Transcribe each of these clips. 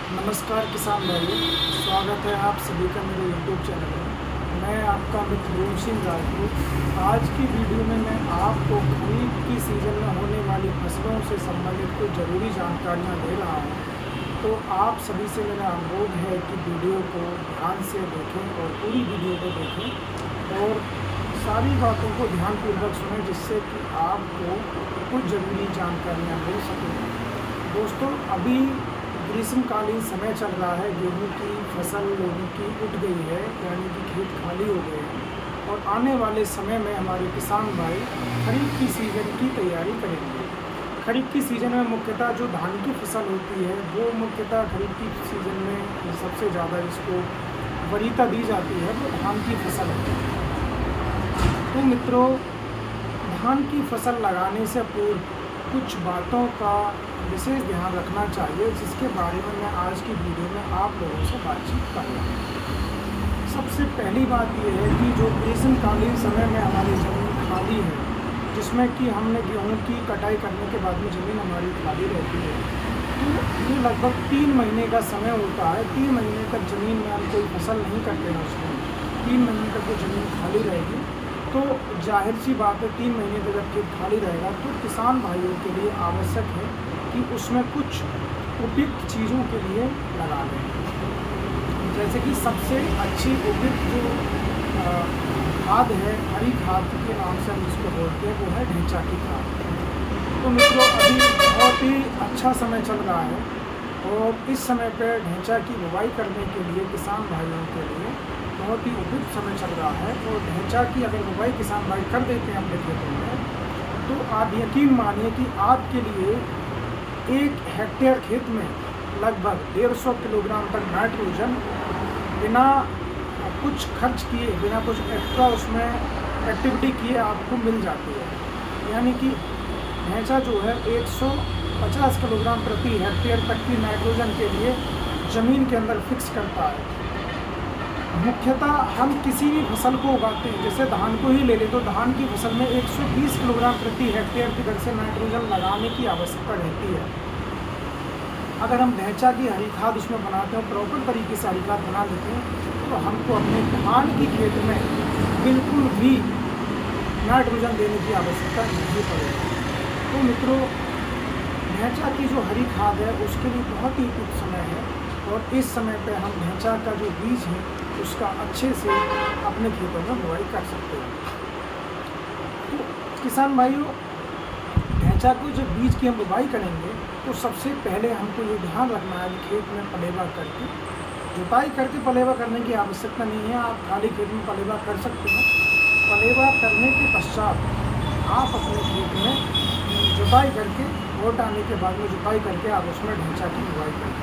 नमस्कार किसान भाइयों, स्वागत है आप सभी का मेरे YouTube चैनल में। मैं आपका मित्र भीम सिंह राजपूत। आज की वीडियो में मैं आपको खरीफ की सीज़न में होने वाली फसलों से संबंधित कुछ ज़रूरी जानकारियाँ दे रहा हूँ। तो आप सभी से मेरा अनुरोध है कि वीडियो को ध्यान से देखें और पूरी वीडियो को देखें और सारी बातों को ध्यानपूर्वक सुनें, जिससे कि आपको कुछ ज़रूरी जानकारियाँ मिल सकें। दोस्तों, अभी ग्रीष्मकालीन समय चल रहा है। गेहूं की फसल लोगों की उठ गई है, यानी कि खेत खाली हो गए हैं और आने वाले समय में हमारे किसान भाई खरीफ की सीज़न की तैयारी करेंगे। खरीफ की सीज़न में मुख्यतः जो धान की फसल होती है वो मुख्यतः खरीफ की सीज़न में सबसे ज़्यादा जिसको वरीयता दी जाती है वो धान की फसल है। तो मित्रों, धान की फसल लगाने से पूर्व कुछ बातों का विशेष ध्यान रखना चाहिए, जिसके बारे में मैं आज की वीडियो में आप लोगों से बातचीत कर रहा हूँ। सबसे पहली बात यह है कि जो ग्रीष्मकालीन समय में हमारी ज़मीन खाली है, जिसमें कि हमने गेहूं की कटाई करने के बाद में ज़मीन हमारी खाली रहती है, तो ये लगभग 3 महीने का समय होता है। 3 महीने तक ज़मीन में हम कोई फसल नहीं करते हैं, उसमें 3 महीने तक वो ज़मीन खाली रहेगी। तो जाहिर सी बात है, 3 महीने तक जब खेत खाली रहेगा तो किसान भाइयों के लिए आवश्यक है कि उसमें कुछ उपयुक्त चीज़ों के लिए लगा लें। जैसे कि सबसे अच्छी उपयुक्त जो खाद है, हरी खाद के नाम से हम जिसको बोलते हैं, वो है ढेंचा की खाद। तो मित्रों, अभी बहुत ही अच्छा समय चल रहा है और इस समय पर ढेंचा की बुवाई करने के लिए किसान भाइयों के लिए बहुत ही उपयुक्त समय चल रहा है। और ढेंचा की अगर बुवाई किसान भाई कर देते हैं अपने खेतों में, तो आप यकीन मानिए कि आपके लिए 1 हेक्टेयर खेत में लगभग 150 किलोग्राम तक नाइट्रोजन बिना कुछ खर्च किए, बिना कुछ एक्स्ट्रा उसमें एक्टिविटी किए आपको मिल जाती है। यानी कि ढेंचा जो है 150 किलोग्राम प्रति हेक्टेयर तक की नाइट्रोजन के लिए ज़मीन के अंदर फिक्स करता है। मुख्यतः हम किसी भी फसल को उगाते हैं, जैसे धान को ही ले लें तो धान की फसल में 120 किलोग्राम प्रति हेक्टेयर की दर से नाइट्रोजन लगाने की आवश्यकता रहती है। अगर हम ढेंचा की हरी खाद उसमें बनाते हैं, प्रॉपर तरीके से हरी खाद बना लेते हैं, तो हमको अपने धान की खेत में बिल्कुल भी नाइट्रोजन देने की आवश्यकता नहीं पड़ेगी। तो मित्रों, ढेंचा की जो हरी खाद है उसके लिए बहुत ही उपयुक्त समय है और इस समय पर हम ढेंचा का जो बीज है उसका अच्छे से अपने खेतों में बुवाई कर सकते हैं। तो किसान भाइयों, ढेंचा को जब बीज की हम बुवाई करेंगे तो सबसे पहले हमको ये ध्यान रखना है कि खेत में पलेवा करके, जुताई करके पलेवा करने की आवश्यकता नहीं है। आप खाली खेत में पलेवा कर सकते हैं। पलेवा करने के पश्चात आप अपने खेत में जुताई करके, वोट आने के बाद में जुताई करके आप उसमें ढेंचा की बुवाई करें।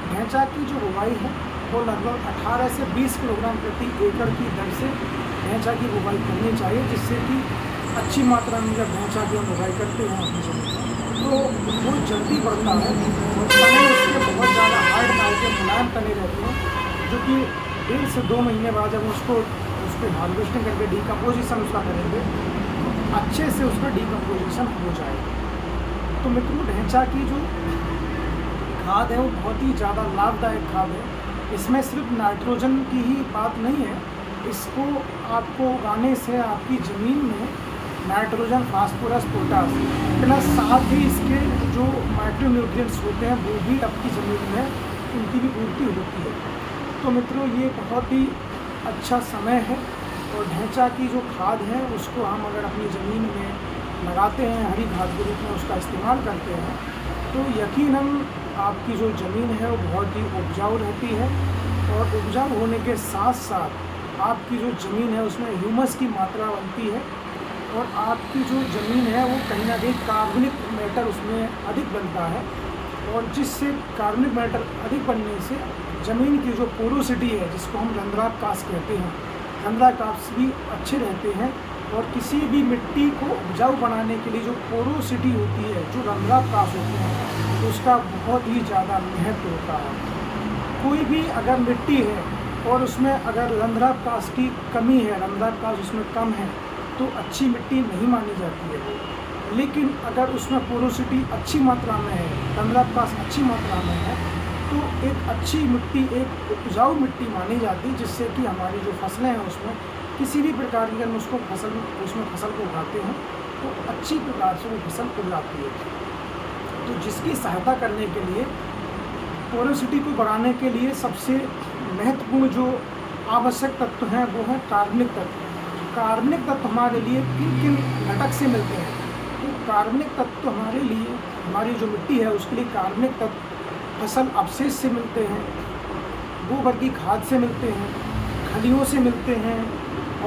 ढेंचा की जो बुवाई है वो लगभग 18 से 20 किलोग्राम प्रति एकड़ की दर से ढेंचा की बुवाई करनी चाहिए, जिससे कि अच्छी मात्रा में जब ढेंचा की हम बुवाई करते हैं अपनी ज़मीन में तो वो जल्दी बढ़ता है और तने उसके बहुत ज़्यादा हार्ड टाइप के मुलायम तने रहते हैं, जो कि 1 से 2 महीने बाद जब उसको हार्वेस्टिंग करके डिकम्पोजिशन उसका करेंगे, अच्छे से उसका डिकम्पोजिशन हो जाएगा। तो मित्रों, ढेंचा की जो खाद है वो बहुत ही ज़्यादा लाभदायक खाद है। इसमें सिर्फ नाइट्रोजन की ही बात नहीं है, इसको आपको उगाने से आपकी ज़मीन में नाइट्रोजन, फास्फोरस, पोटास प्लस साथ ही इसके जो माइक्रो न्यूट्रिएंट्स होते हैं वो भी आपकी ज़मीन में उनकी भी पूर्ति होती है। तो मित्रों, ये बहुत ही अच्छा समय है और ढेंचा की जो खाद है उसको हम अगर अपनी ज़मीन में लगाते हैं, हरी खाद के रूप में उसका इस्तेमाल करते हैं, तो यकीनन आपकी जो ज़मीन है वो बहुत ही उपजाऊ रहती है और उपजाऊ होने के साथ साथ आपकी जो ज़मीन है उसमें ह्यूमस की मात्रा बनती है और आपकी जो ज़मीन है वो कहीं ना कहीं कार्बनिक मैटर उसमें अधिक बनता है और जिससे कार्बनिक मैटर अधिक बनने से ज़मीन की जो पोरोसिटी है, जिसको हम रंध्राकाश कहते हैं, रंध्राकाश भी अच्छे रहते हैं और किसी भी मिट्टी को उपजाऊ बनाने के लिए जो पोरोसिटी होती है, जो रंध्राकाश होते हैं, तो उसका बहुत ही ज़्यादा महत्व होता है। कोई भी अगर मिट्टी है और उसमें अगर रंध्राकाश की कमी है, रंध्राकाश उसमें कम है, तो अच्छी मिट्टी नहीं मानी जाती है। लेकिन अगर उसमें पोरोसिटी अच्छी मात्रा में है, रंध्राकाश अच्छी मात्रा में है, तो एक अच्छी मिट्टी, एक उपजाऊ मिट्टी मानी जाती है, जिससे कि हमारी जो फसलें हैं उसमें किसी भी प्रकार की अगर उसमें फसल को उगाते हैं तो अच्छी प्रकार से वो फसल उगाती है। तो जिसकी सहायता करने के लिए, पोरोसिटी को बढ़ाने के लिए सबसे महत्वपूर्ण जो आवश्यक तत्व हैं वो है कार्बनिक तत्व। कार्बनिक तत्व हमारे लिए किन किन घटक से मिलते हैं? तो कार्बनिक तत्व हमारे लिए, हमारी जो मिट्टी है उसके लिए कार्बनिक तत्व फसल अवशेष से मिलते हैं, गोबर की खाद से मिलते हैं, खलियों से मिलते हैं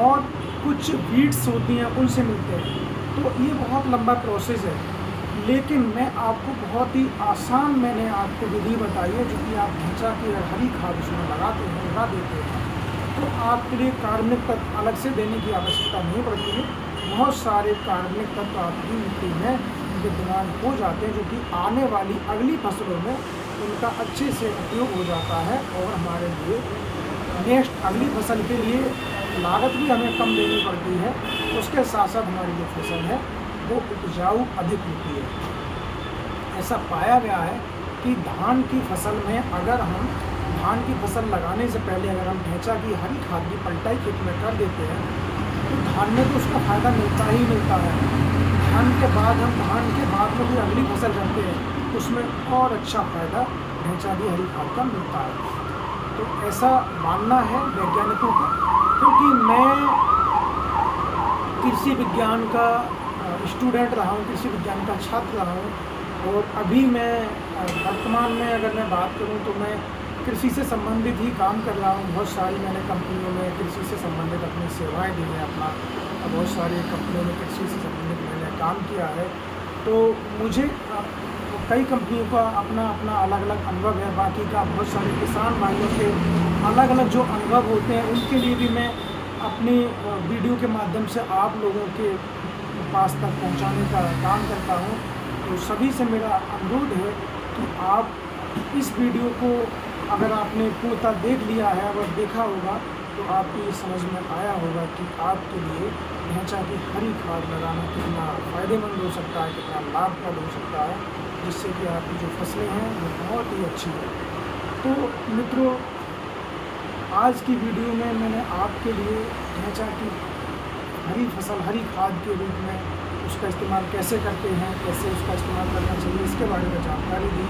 और कुछ वीड्स होती हैं उनसे मिलते हैं। तो ये बहुत लंबा प्रोसेस है, लेकिन मैं आपको बहुत ही आसान मैंने आपको विधि बताई है, जो कि आप ढांचा की हरी खाद उसमें लगाते हैं, उगा देते हैं, तो आपके लिए कार्बनिक तत्व अलग से देने की आवश्यकता नहीं पड़ती है। बहुत सारे कार्बनिक तत्व आपकी मिट्टी में विद्यमान हो जाते हैं, जो कि आने वाली अगली फसलों में उनका अच्छे से उपयोग हो जाता है और हमारे लिए नेक्स्ट अगली फसल के लिए लागत भी हमें कम देनी पड़ती है। उसके साथ साथ हमारी जो फसल है वो उपजाऊ अधिक होती है। ऐसा पाया गया है कि धान की फसल में अगर हम धान की फसल लगाने से पहले अगर हम ढैंचा की हरी खाद की पलटाई खेत में कर देते हैं तो धान में तो उसका फ़ायदा मिलता ही मिलता है। धान के बाद में भी अगली फसल करते हैं उसमें और अच्छा फ़ायदा ढैंचा की हरी खाद का मिलता है। तो ऐसा मानना है वैज्ञानिकों का, क्योंकि मैं कृषि विज्ञान का स्टूडेंट रहा हूँ, कृषि विज्ञान का छात्र रहा हूँ और अभी मैं वर्तमान में अगर मैं बात करूँ तो मैं कृषि से संबंधित ही काम कर रहा हूँ। बहुत सारी मैंने कंपनियों में कृषि से संबंधित अपनी सेवाएं दी हैं, बहुत सारी कंपनियों में कृषि से संबंधित मैंने काम किया है। तो मुझे कई कंपनियों का अपना अलग अलग अनुभव है, बाकी का बहुत सारे किसान भाइयों के अलग अलग जो अनुभव होते हैं उनके लिए भी मैं अपनी वीडियो के माध्यम से आप लोगों के पास तक पहुंचाने का काम करता हूं। तो सभी से मेरा अनुरोध है कि आप इस वीडियो को अगर आपने पूर्णतः देख लिया है, अगर देखा होगा तो आपको ये समझ में आया होगा कि आपके लिए ढैंचा की हरी खाद लगाना कितना फ़ायदेमंद हो सकता है, कितना लाभप्रद हो सकता है, जिससे कि आपकी जो फसलें हैं वो बहुत ही अच्छी है। तो मित्रों, आज की वीडियो में मैंने आपके लिए ढैंचा की हरी खाद के रूप में उसका इस्तेमाल कैसे करते हैं, कैसे उसका इस्तेमाल करना चाहिए, इसके बारे में जानकारी दी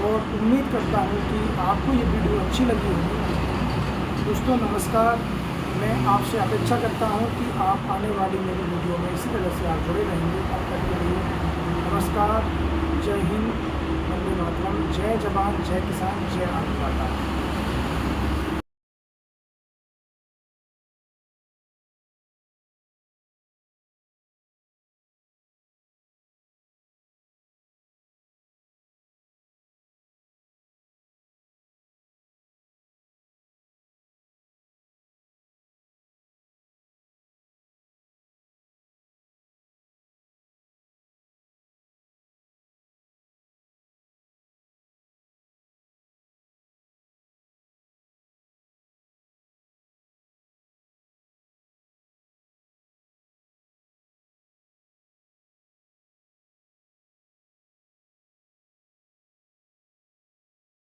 और उम्मीद करता हूँ कि आपको ये वीडियो अच्छी लगी होगी। दोस्तों नमस्कार, मैं आपसे अपेक्षा करता हूँ कि आप आने वाली मेरी वीडियो में इसी तरह से आप जुड़े रहेंगे। तब तक के लिए नमस्कार, जय हिंद, वंदे मातरम, जय जवान, जय किसान, जय अन्नदाता।